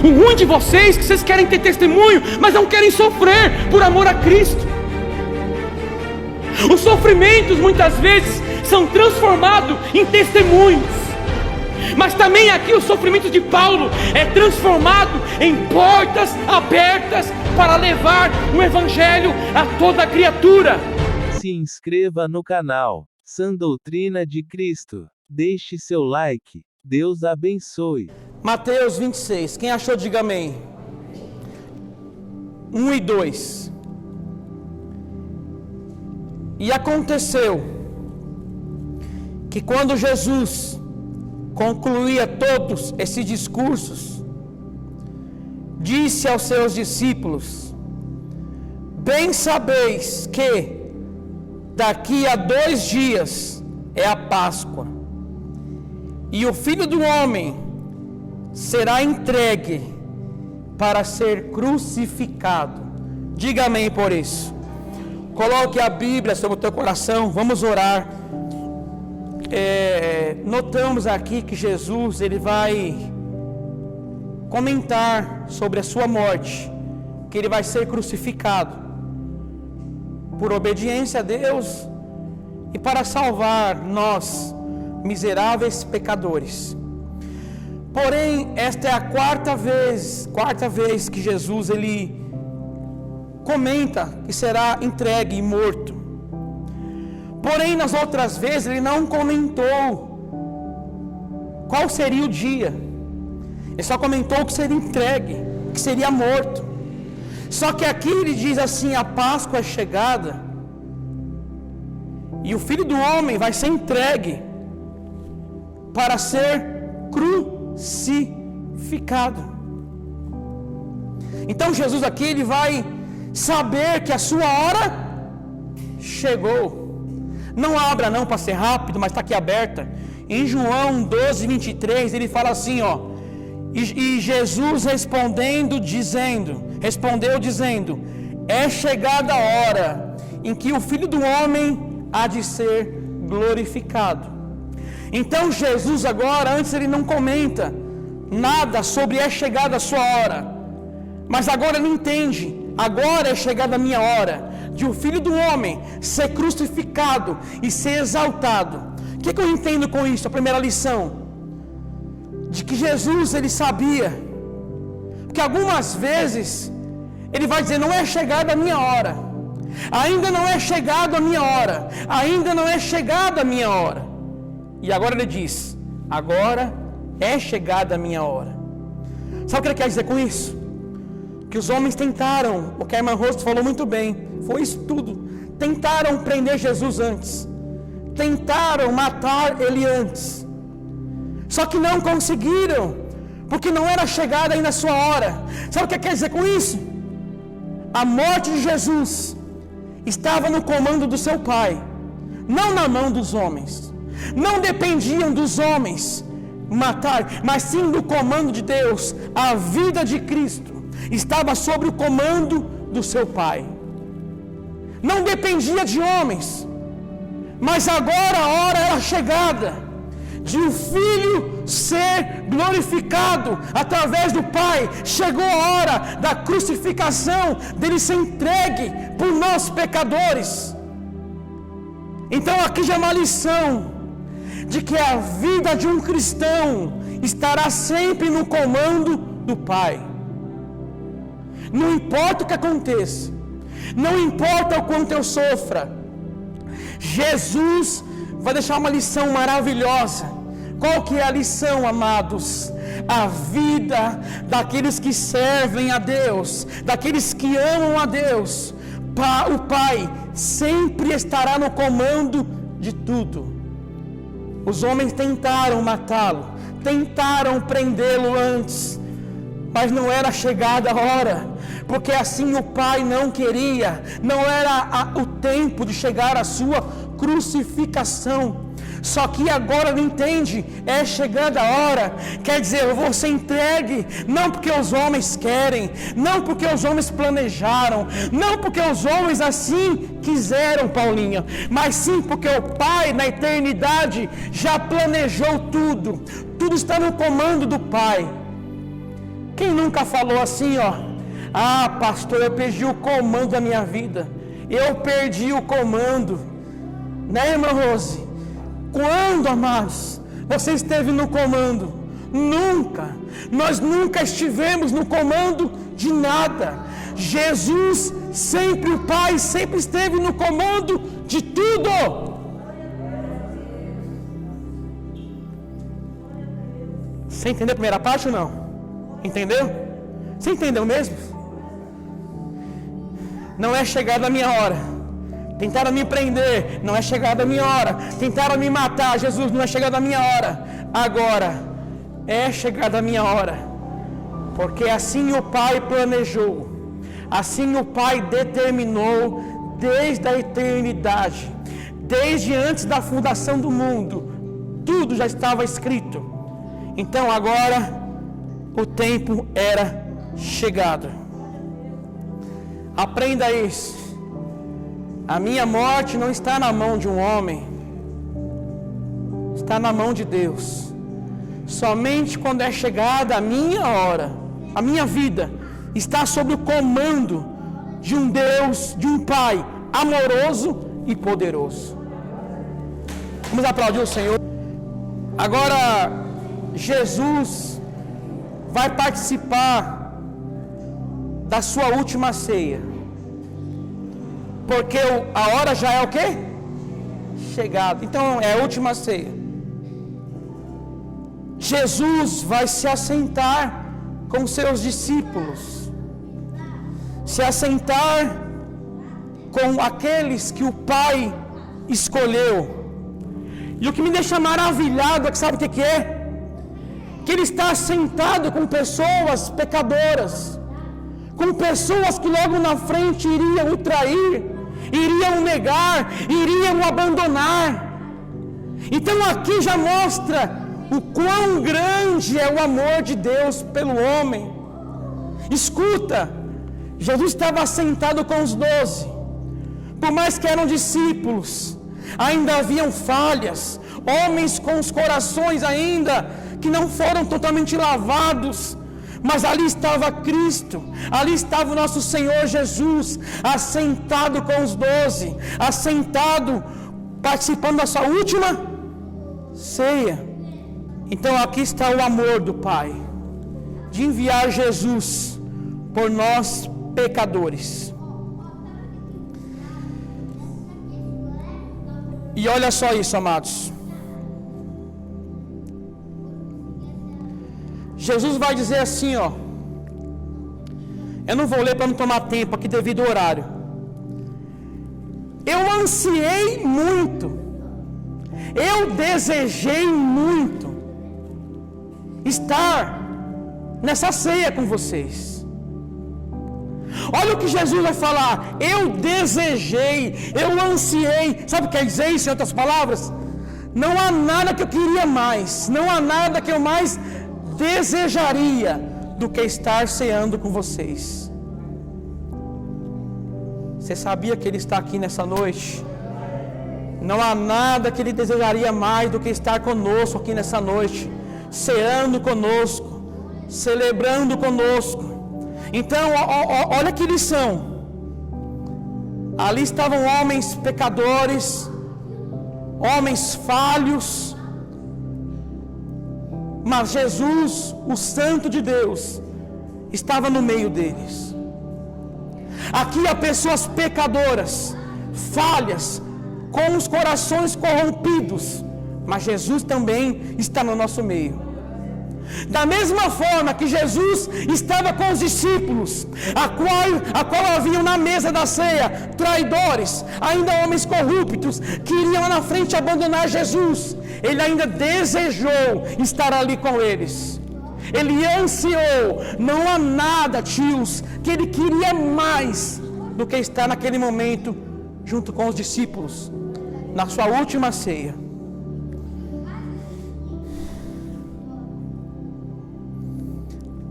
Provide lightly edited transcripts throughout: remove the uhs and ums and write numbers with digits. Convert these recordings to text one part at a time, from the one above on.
O ruim de vocês é que vocês querem ter testemunho, mas não querem sofrer por amor a Cristo. Os sofrimentos muitas vezes são transformados em testemunhos. Mas também aqui o sofrimento de Paulo é transformado em portas abertas para levar o Evangelho a toda criatura. Se inscreva no canal Sã Doutrina de Cristo. Deixe seu like. Deus abençoe. Mateus 26. Quem achou, diga amém. 1 e 2. E aconteceu que quando Jesus concluía todos esses discursos, disse aos seus discípulos: bem sabeis que daqui a 2 dias é a Páscoa, e o Filho do Homem será entregue para ser crucificado. Diga amém por isso. Coloque a Bíblia sobre o teu coração, vamos orar. Notamos aqui que Jesus ele vai comentar sobre a sua morte, que ele vai ser crucificado por obediência a Deus e para salvar nós, miseráveis pecadores. Porém, esta é a quarta vez que Jesus ele comenta que será entregue e morto. Porém, nas outras vezes ele não comentou qual seria o dia. Ele só comentou que seria entregue, que seria morto. Só que aqui ele diz assim: a Páscoa é chegada e o Filho do Homem vai ser entregue para ser crucificado. Então Jesus aqui ele vai saber que a sua hora chegou. Não abra não para ser rápido, mas está aqui aberta. Em João 12, 23, ele fala assim, ó: e Jesus respondeu dizendo: é chegada a hora em que o Filho do Homem há de ser glorificado. Então Jesus agora, antes ele não comenta nada sobre é chegada a sua hora, mas agora ele entende: agora é chegada a minha hora de o Filho do Homem ser crucificado e ser exaltado. O que eu entendo com isso? A primeira lição, de que Jesus ele sabia que algumas vezes ele vai dizer: não é chegada a minha hora, ainda não é chegada a minha hora, ainda não é chegada a minha hora. E agora ele diz: agora é chegada a minha hora. Sabe o que ele quer dizer com isso? Que os homens tentaram, o que a irmã Rosto falou muito bem, foi isso tudo. Tentaram prender Jesus antes, tentaram matar ele antes, só que não conseguiram, porque não era chegada ainda a sua hora. Sabe o que quer dizer com isso? A morte de Jesus estava no comando do seu Pai, não na mão dos homens. Não dependiam dos homens matar, mas sim do comando de Deus. A vida de Cristo estava sob o comando do seu Pai. Não dependia de homens, mas agora a hora era chegada de o Filho ser glorificado através do Pai. Chegou a hora da crucificação, dele ser entregue por nós pecadores. Então aqui já é uma lição de que a vida de um cristão estará sempre no comando do Pai. Não importa o que aconteça, não importa o quanto eu sofra, Jesus vai deixar uma lição maravilhosa. Qual que é a lição, amados? A vida daqueles que servem a Deus, daqueles que amam a Deus. O Pai sempre estará no comando de tudo. Os homens tentaram matá-lo, tentaram prendê-lo antes, mas não era chegada a hora, porque assim o Pai não queria, não era o tempo de chegar à sua crucificação. Só que agora ele entende, é chegada a hora, quer dizer, eu vou ser entregue, não porque os homens querem, não porque os homens planejaram, não porque os homens assim quiseram, Paulinha, mas sim porque o Pai na eternidade já planejou tudo, tudo está no comando do Pai. Quem nunca falou assim, ó? Ah, pastor, eu perdi o comando da minha vida. Eu perdi o comando. Né, irmã Rose? Quando, amados, você esteve no comando? Nunca. Nós nunca estivemos no comando de nada. Jesus, sempre o Pai, sempre esteve no comando de tudo. Você entendeu a primeira parte ou não? Entendeu? Você entendeu mesmo? Não é chegada a minha hora. Tentaram me prender, não é chegada a minha hora. Tentaram me matar, Jesus, não é chegada a minha hora. Agora é chegada a minha hora. Porque assim o Pai planejou, assim o Pai determinou desde a eternidade, desde antes da fundação do mundo. Tudo já estava escrito. Então agora o tempo era chegado. Aprenda isso. A minha morte não está na mão de um homem, está na mão de Deus. Somente quando é chegada a minha hora, a minha vida está sob o comando de um Deus, de um Pai amoroso e poderoso. Vamos aplaudir o Senhor. Agora, Jesus vai participar da sua última ceia. Porque a hora já é o quê? Chegada. Então é a última ceia. Jesus vai se assentar com seus discípulos. Se assentar com aqueles que o Pai escolheu. E o que me deixa maravilhado é que sabe o que é? Que ele está sentado com pessoas pecadoras, com pessoas que logo na frente iriam o trair, iriam o negar, iriam o abandonar. Então aqui já mostra o quão grande é o amor de Deus pelo homem. Escuta, Jesus estava sentado com os 12, por mais que eram discípulos, ainda haviam falhas, homens com os corações ainda que não foram totalmente lavados, mas ali estava Cristo, ali estava o nosso Senhor Jesus, assentado com os 12, assentado, participando da sua última ceia. Então aqui está o amor do Pai, de enviar Jesus por nós pecadores. E olha só isso, amados. Jesus vai dizer assim, ó. Eu não vou ler para não tomar tempo aqui devido ao horário. Eu ansiei muito, eu desejei muito estar nessa ceia com vocês. Olha o que Jesus vai falar. Eu desejei, eu ansiei. Sabe o que quer dizer isso em outras palavras? Não há nada que eu queria mais, não há nada que eu mais desejaria do que estar ceando com vocês. Você sabia que Ele está aqui nessa noite? Não há nada que Ele desejaria mais do que estar conosco aqui nessa noite, ceando conosco, celebrando conosco. Então, olha que lição. Ali estavam homens pecadores, homens falhos, mas Jesus, o Santo de Deus, estava no meio deles. Aqui há pessoas pecadoras, falhas, com os corações corrompidos, mas Jesus também está no nosso meio. Da mesma forma que Jesus estava com os discípulos, a qual haviam na mesa da ceia traidores, ainda homens corruptos, que iriam lá na frente abandonar Jesus, Ele ainda desejou estar ali com eles. Ele ansiou. Não há nada, tios, que Ele queria mais do que estar naquele momento junto com os discípulos, na sua última ceia.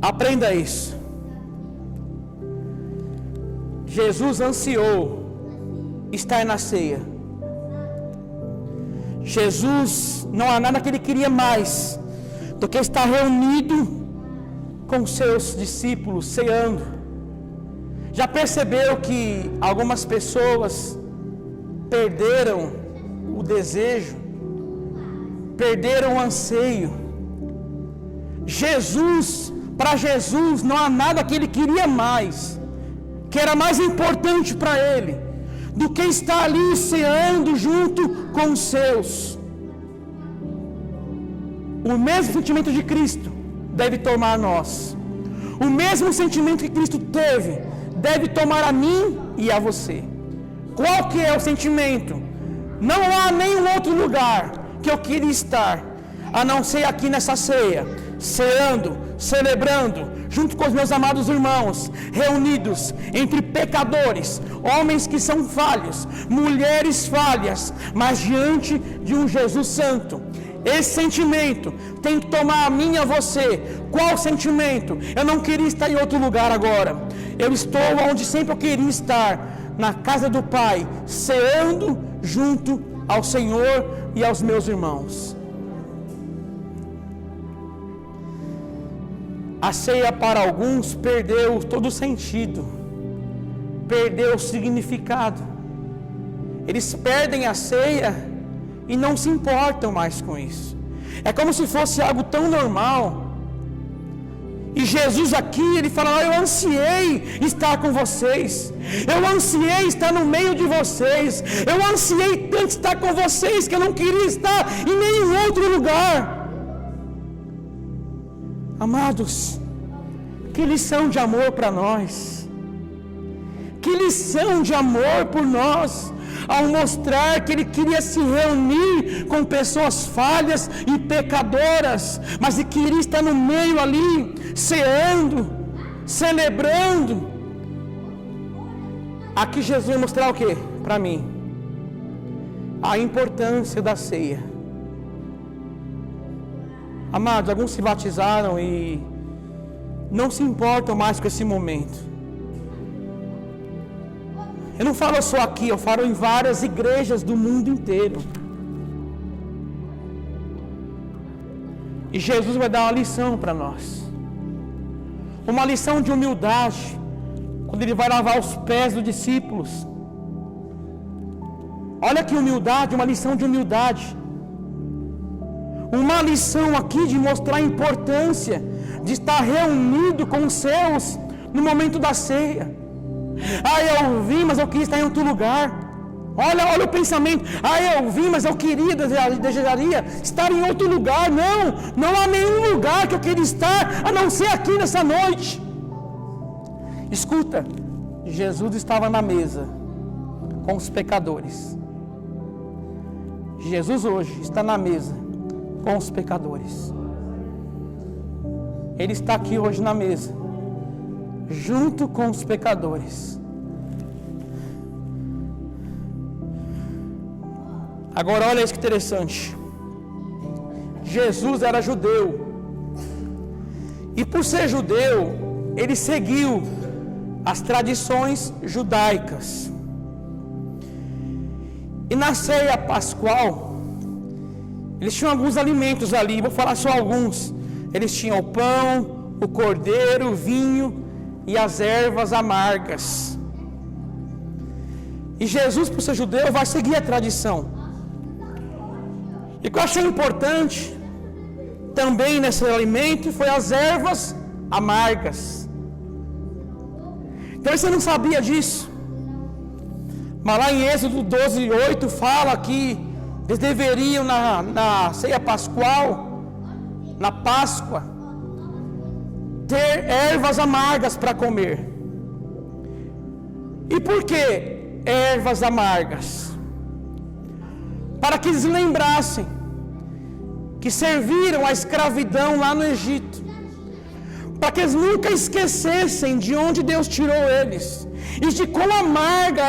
Aprenda isso. Jesus ansiou estar na ceia. Jesus, não há nada que Ele queria mais do que estar reunido com seus discípulos, ceando. Já percebeu que algumas pessoas perderam o desejo, perderam o anseio? Para Jesus não há nada que ele queria mais, que era mais importante para ele, do que estar ali ceando junto com os seus. O mesmo sentimento de Cristo deve tomar nós. O mesmo sentimento que Cristo teve deve tomar a mim e a você. Qual que é o sentimento? Não há nenhum outro lugar que eu queria estar, a não ser aqui nessa ceia, ceando, celebrando, junto com os meus amados irmãos, reunidos entre pecadores, homens que são falhos, mulheres falhas, mas diante de um Jesus santo. Esse sentimento tem que tomar a mim e a você. Qual sentimento? Eu não queria estar em outro lugar agora. Eu estou onde sempre eu queria estar, na casa do Pai, ceando junto ao Senhor e aos meus irmãos. A ceia para alguns perdeu todo o sentido, perdeu o significado. Eles perdem a ceia e não se importam mais com isso. É como se fosse algo tão normal. E Jesus aqui, ele fala: eu ansiei estar com vocês, eu ansiei estar no meio de vocês, eu ansiei tanto estar com vocês que eu não queria estar em nenhum outro lugar. Amados, que lição de amor para nós, que lição de amor por nós, ao mostrar que ele queria se reunir com pessoas falhas e pecadoras, mas ele queria estar no meio ali, ceando, celebrando. Aqui Jesus vai mostrar o que? Para mim, a importância da ceia. Amados, alguns se batizaram e não se importam mais com esse momento. Eu não falo só aqui, eu falo em várias igrejas do mundo inteiro. E Jesus vai dar uma lição para nós. Uma lição de humildade, quando ele vai lavar os pés dos discípulos. Olha que humildade, uma lição de humildade. Uma lição aqui de mostrar a importância de estar reunido com os seus no momento da ceia. Eu vim, mas eu queria estar em outro lugar. Olha o pensamento. Eu vim, mas eu queria, desejaria estar em outro lugar. Não há nenhum lugar que eu queria estar, a não ser aqui nessa noite. Escuta, Jesus estava na mesa com os pecadores. Jesus hoje está na mesa com os pecadores. Ele está aqui hoje na mesa, junto com os pecadores. Agora olha isso que interessante. Jesus era judeu, e por ser judeu, ele seguiu as tradições judaicas. E na ceia pascual, eles tinham alguns alimentos ali, vou falar só alguns. Eles tinham o pão, o cordeiro, o vinho e as ervas amargas. E Jesus, por ser judeu, vai seguir a tradição. E o que eu achei importante também nesse alimento foi as ervas amargas. Então você não sabia disso. Mas lá em Êxodo 12:8 fala que eles deveriam na ceia pascual, na Páscoa, ter ervas amargas para comer. E por que ervas amargas? Para que eles lembrassem que serviram a escravidão lá no Egito, para que eles nunca esquecessem de onde Deus tirou eles e de quão amarga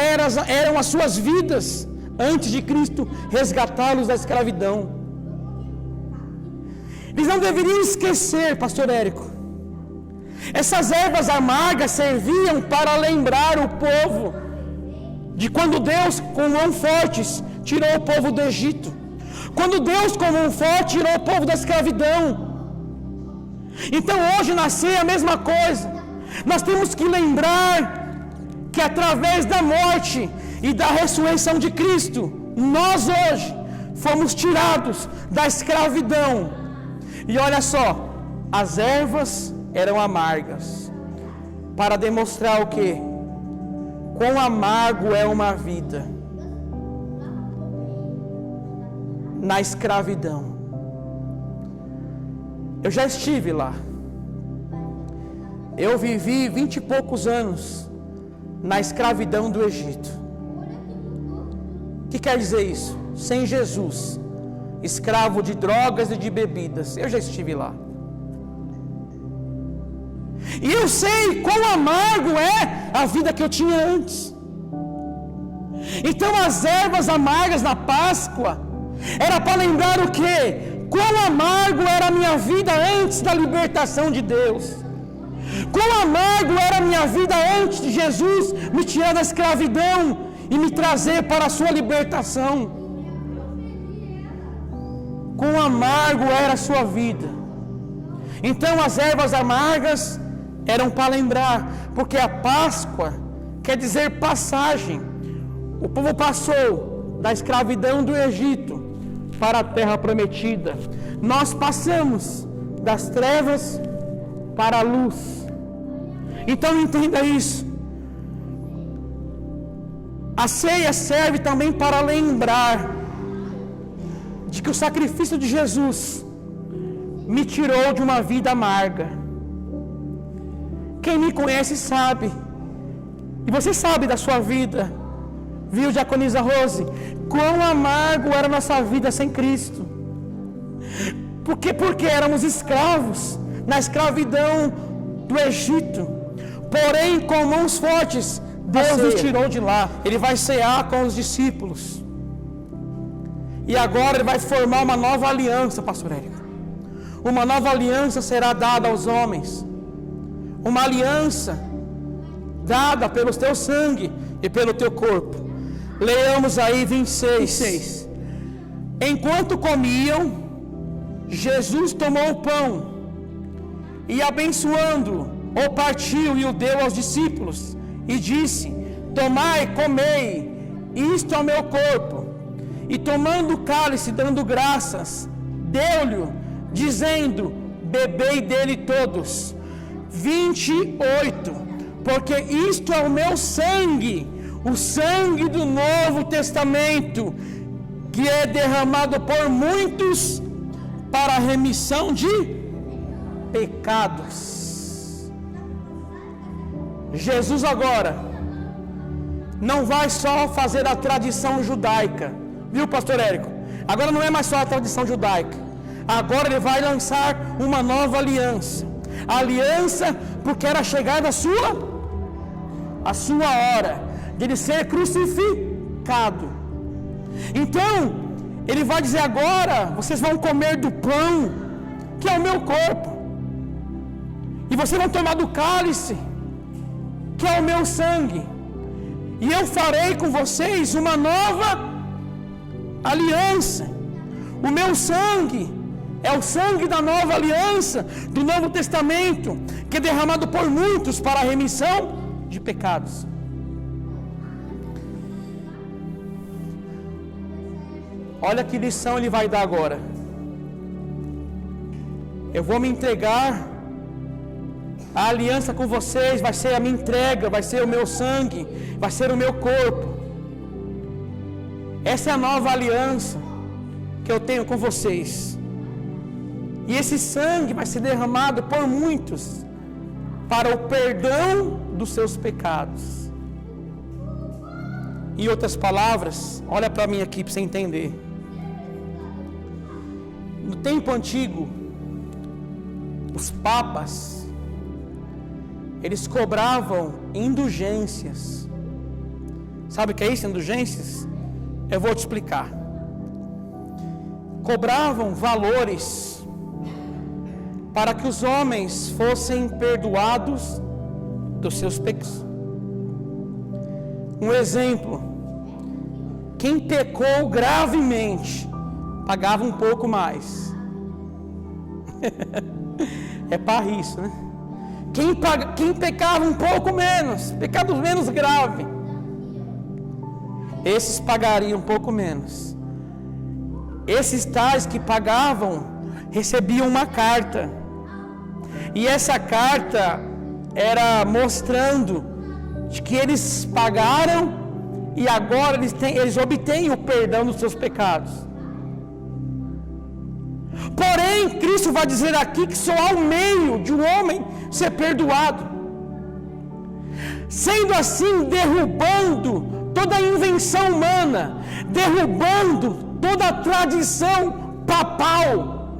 eram as suas vidas antes de Cristo resgatá-los da escravidão. Eles não deveriam esquecer, pastor Érico. Essas ervas amargas serviam para lembrar o povo de quando Deus, com mãos fortes, tirou o povo do Egito. Quando Deus, com mão forte, tirou o povo da escravidão. Então hoje na ceia é a mesma coisa. Nós temos que lembrar que através da morte e da ressurreição de Cristo, nós hoje fomos tirados da escravidão. E olha só, as ervas eram amargas, para demonstrar o quê? Quão amargo é uma vida na escravidão. Eu já estive lá. Eu vivi 20 e poucos anos na escravidão do Egito. O que quer dizer isso? Sem Jesus, escravo de drogas e de bebidas. Eu já estive lá. E eu sei quão amargo é a vida que eu tinha antes. Então as ervas amargas na Páscoa era para lembrar o quê? Quão amargo era a minha vida antes da libertação de Deus. Quão amargo era a minha vida antes de Jesus me tirar da escravidão e me trazer para a sua libertação. Quão amargo era a sua vida. Então as ervas amargas eram para lembrar, porque a Páscoa quer dizer passagem. O povo passou da escravidão do Egito para a terra prometida. Nós passamos das trevas para a luz. Então entenda isso. A ceia serve também para lembrar de que o sacrifício de Jesus me tirou de uma vida amarga. Quem me conhece sabe, e você sabe da sua vida, viu, diaconisa Rose, quão amargo era a nossa vida sem Cristo. Porque éramos escravos na escravidão do Egito. Porém, com mãos fortes, Deus nos tirou de lá. Ele vai cear com os discípulos. E agora Ele vai formar uma nova aliança, pastor Érico. Uma nova aliança será dada aos homens. Uma aliança dada pelo teu sangue e pelo teu corpo. Leamos aí 26. Enquanto comiam, Jesus tomou o pão e, abençoando, o partiu e o deu aos discípulos e disse: tomai, comei, isto é o meu corpo. E tomando o cálice, dando graças, deu-lhe, dizendo: bebei dele todos. 28. Porque isto é o meu sangue, o sangue do Novo Testamento, que é derramado por muitos para a remissão de pecados. Jesus agora não vai só fazer a tradição judaica, viu, pastor Érico? Agora não é mais só a tradição judaica. Agora Ele vai lançar uma nova aliança. A aliança porque era chegada a sua hora de Ele ser crucificado. Então Ele vai dizer: agora vocês vão comer do pão, que é o meu corpo, e vocês vão tomar do cálice, que é o meu sangue, e eu farei com vocês uma nova aliança. O meu sangue é o sangue da nova aliança, do Novo Testamento, que é derramado por muitos para a remissão de pecados. Olha que lição Ele vai dar agora. Eu vou me entregar, a aliança com vocês vai ser a minha entrega, vai ser o meu sangue, vai ser o meu corpo. Essa é a nova aliança que eu tenho com vocês. E esse sangue vai ser derramado por muitos para o perdão dos seus pecados. Em outras palavras, olha para mim aqui para você entender. No tempo antigo, os papas, eles cobravam indulgências. Sabe o que é isso, indulgências? Eu vou te explicar. Cobravam valores para que os homens fossem perdoados dos seus pecados. Um exemplo: quem pecou gravemente pagava um pouco mais. é para isso, né? Quem pecava um pouco menos, pecados menos graves, esses pagariam um pouco menos. Esses tais que pagavam recebiam uma carta, e essa carta era mostrando de que eles pagaram e agora eles obtêm o perdão dos seus pecados. Porém, Cristo vai dizer aqui que só há um meio de um homem ser perdoado, sendo assim derrubando toda a invenção humana, derrubando toda a tradição papal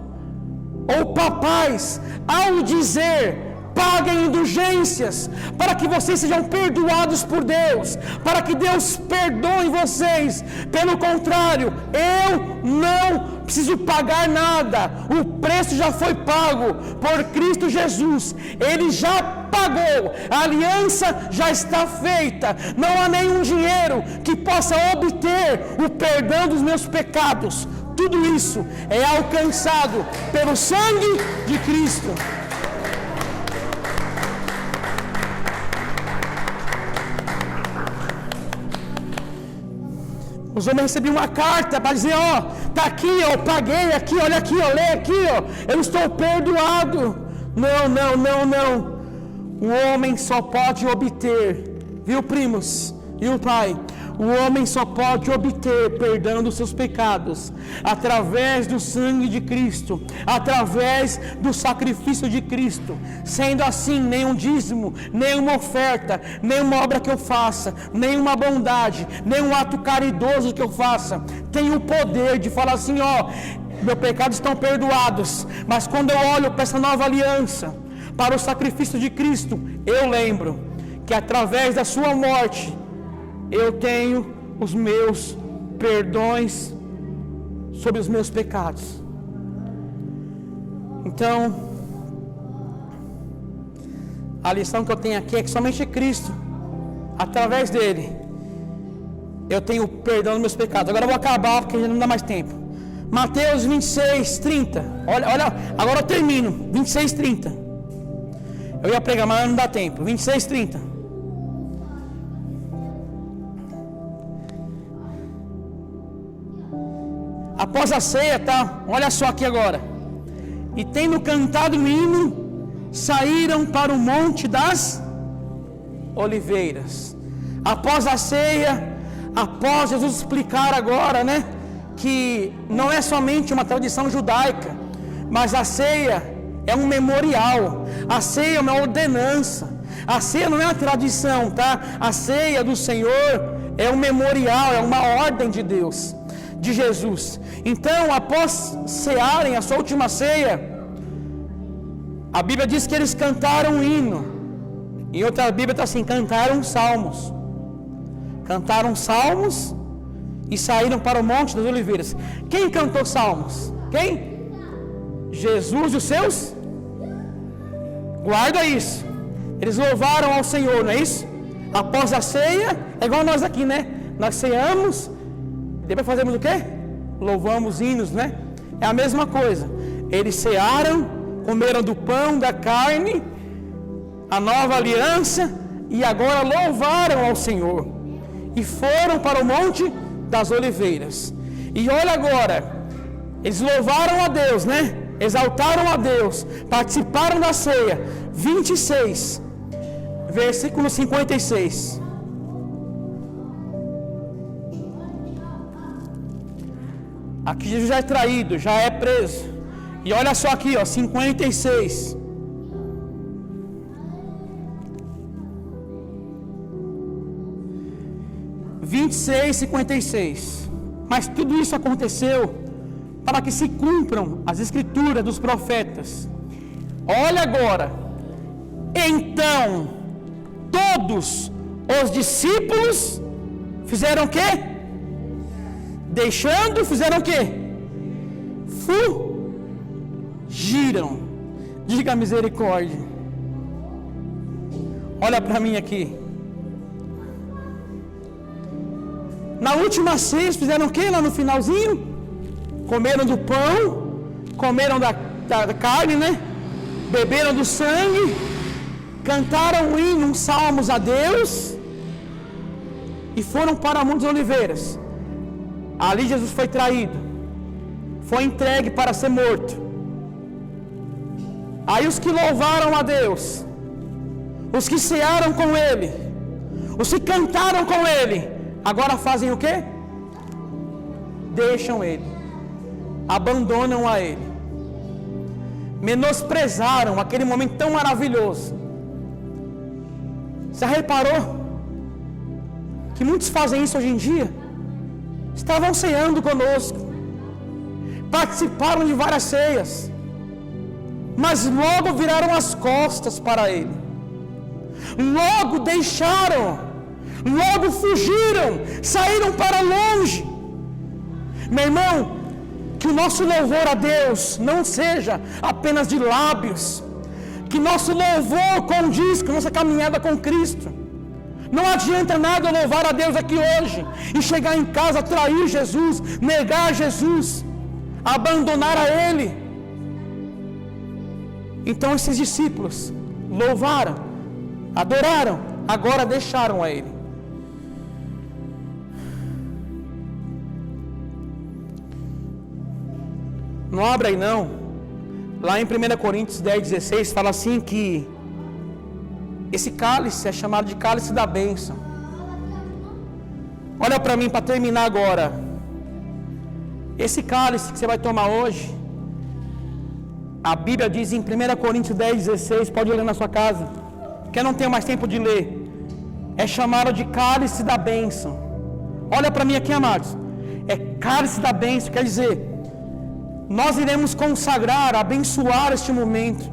ou papais, ao dizer: paguem indulgências, para que vocês sejam perdoados por Deus, para que Deus perdoe vocês. Pelo contrário, eu não preciso pagar nada, o preço já foi pago por Cristo Jesus, Ele já pagou, a aliança já está feita, não há nenhum dinheiro que possa obter o perdão dos meus pecados. Tudo isso é alcançado pelo sangue de Cristo. Os homens recebiam uma carta para dizer: ó, tá aqui, eu paguei aqui, olha aqui, ó, lê aqui, ó, eu estou perdoado. Não. O homem só pode obter, viu, primos? E o pai? O homem só pode obter perdão dos seus pecados através do sangue de Cristo, através do sacrifício de Cristo. Sendo assim, nenhum dízimo, nenhuma oferta, nenhuma obra que eu faça, nenhuma bondade, nenhum ato caridoso que eu faça tem o poder de falar assim: ó, meus pecados estão perdoados. Mas quando eu olho para essa nova aliança, para o sacrifício de Cristo, eu lembro que através da sua morte eu tenho os meus perdões sobre os meus pecados. Então, a lição que eu tenho aqui é que somente Cristo, através dele, eu tenho o perdão dos meus pecados. Agora eu vou acabar porque já não dá mais tempo. Mateus 26, 30. Olha, agora eu termino. 26, 30. Eu ia pregar, mas não dá tempo. 26, 30. Após a ceia, tá? Olha só aqui agora. E tendo cantado um hino, saíram para o Monte das Oliveiras. Após a ceia, após Jesus explicar agora, né, que não é somente uma tradição judaica, mas a ceia é um memorial, a ceia é uma ordenança, a ceia não é uma tradição, tá? A ceia do Senhor é um memorial, é uma ordem de Deus, de Jesus. Então, após cearem a sua última ceia, a Bíblia diz que eles cantaram um hino. Em outra Bíblia está assim: cantaram salmos. Cantaram salmos e saíram para o Monte das Oliveiras. Quem cantou salmos? Quem? Jesus e os seus? Guarda isso. Eles louvaram ao Senhor, não é isso? Após a ceia, é igual nós aqui, né? Nós ceamos, depois fazemos o quê? Louvamos hinos, né? É a mesma coisa. Eles cearam, comeram do pão, da carne, a nova aliança, e agora louvaram ao Senhor. E foram para o Monte das Oliveiras. E olha agora, eles louvaram a Deus, né? Exaltaram a Deus, participaram da ceia. 26, versículo 56. Aqui Jesus já é traído, já é preso. E olha só aqui, ó, 56. (26, 56). Mas tudo isso aconteceu para que se cumpram as escrituras dos profetas. Olha agora. Então, todos os discípulos fizeram o quê? Deixando, fizeram o quê? Fugiram. Diga misericórdia. Olha para mim aqui. Na última ceia, fizeram o quê lá no finalzinho? Comeram do pão, comeram da carne, né? beberam do sangue, cantaram hinos, salmos a Deus e foram para Monte das Oliveiras. Ali Jesus foi traído, foi entregue para ser morto. Aí os que louvaram a Deus, os que cearam com Ele, os que cantaram com Ele, agora fazem o quê? Deixam Ele, abandonam a Ele, menosprezaram aquele momento tão maravilhoso. Você reparou que muitos fazem isso hoje em dia? Estavam ceando conosco, participaram de várias ceias, mas logo viraram as costas para Ele, logo deixaram, logo fugiram, saíram para longe. Meu irmão, que o nosso louvor a Deus não seja apenas de lábios, que nosso louvor condiz com nossa caminhada com Cristo. Não adianta nada eu louvar a Deus aqui hoje e chegar em casa, trair Jesus, negar Jesus, abandonar a Ele. Então esses discípulos louvaram, adoraram, agora deixaram a Ele. Não abra aí não. Lá em 1 Coríntios 10:16 fala assim que esse cálice é chamado de cálice da bênção. Olha para mim para terminar agora. Esse cálice que você vai tomar hoje, a Bíblia diz em 1 Coríntios 10:16, pode ler na sua casa, que eu não tenho mais tempo de ler. É chamado de cálice da bênção. Olha para mim aqui, amados. É cálice da bênção, quer dizer, nós iremos consagrar, abençoar este momento.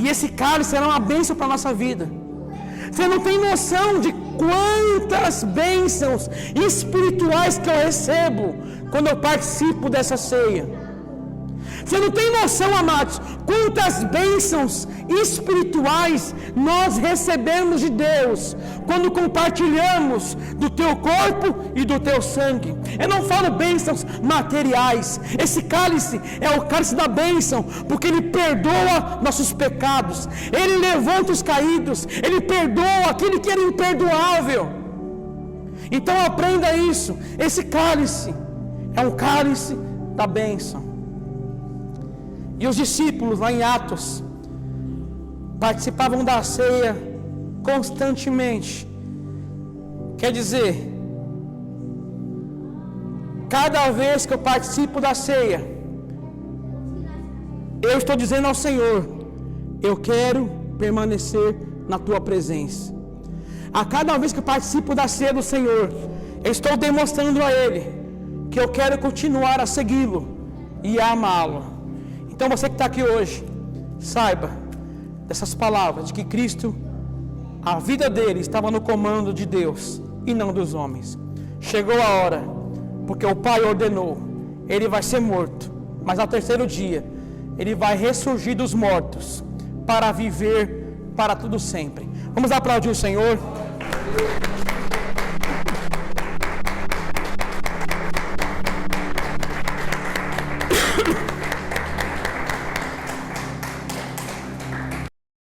E esse cálice será uma bênção para a nossa vida. Você não tem noção de quantas bênçãos espirituais que eu recebo quando eu participo dessa ceia. Você não tem noção, amados, quantas bênçãos espirituais nós recebemos de Deus quando compartilhamos do teu corpo e do teu sangue. Eu não falo bênçãos materiais. Esse cálice é o cálice da bênção, porque ele perdoa nossos pecados, ele levanta os caídos, ele perdoa aquele que era imperdoável. Então aprenda isso. Esse cálice é um cálice da bênção. E os discípulos lá em Atos participavam da ceia constantemente. Quer dizer, cada vez que eu participo da ceia, eu estou dizendo ao Senhor: eu quero permanecer na tua presença. A cada vez que eu participo da ceia do Senhor, eu estou demonstrando a Ele que eu quero continuar a segui-lo e a amá-lo. Então você que está aqui hoje, saiba dessas palavras, de que Cristo, a vida dele estava no comando de Deus e não dos homens. Chegou a hora, porque o Pai ordenou, ele vai ser morto, mas ao terceiro dia, ele vai ressurgir dos mortos, para viver para tudo sempre. Vamos aplaudir o Senhor.